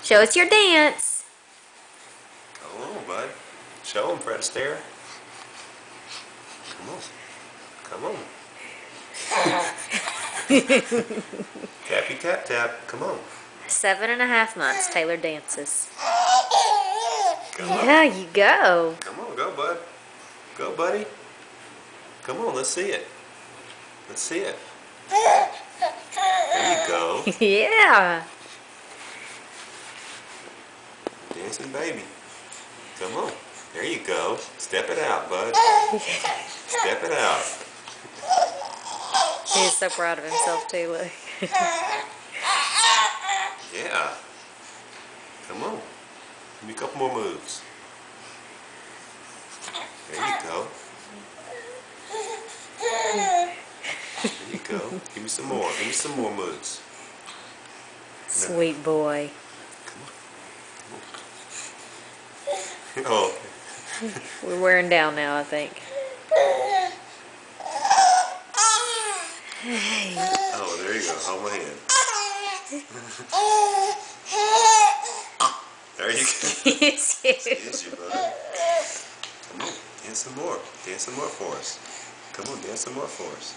Show us your dance. Come on, bud. Show him, Fred Astaire. Come on. Come on. Tappy tap tap. Come on. 7.5 months. Taylor dances. Come on. Yeah, you go. Come on, go, bud. Go, buddy. Come on, let's see it. Let's see it. There you go. Yeah. Dancing baby. Come on. There you go. Step it out, bud. Step it out. He's so proud of himself too, look. Yeah. Come on. Give me a couple more moves. There you go. There you go. Give me some more. Give me some more moves. Sweet boy. Come on. Oh. We're wearing down now, I think. Hey. Oh, there you go. Hold my hand. There you go. Excuse you, bud. Come on. Dance some more. Dance some more for us. Come on, dance some more for us.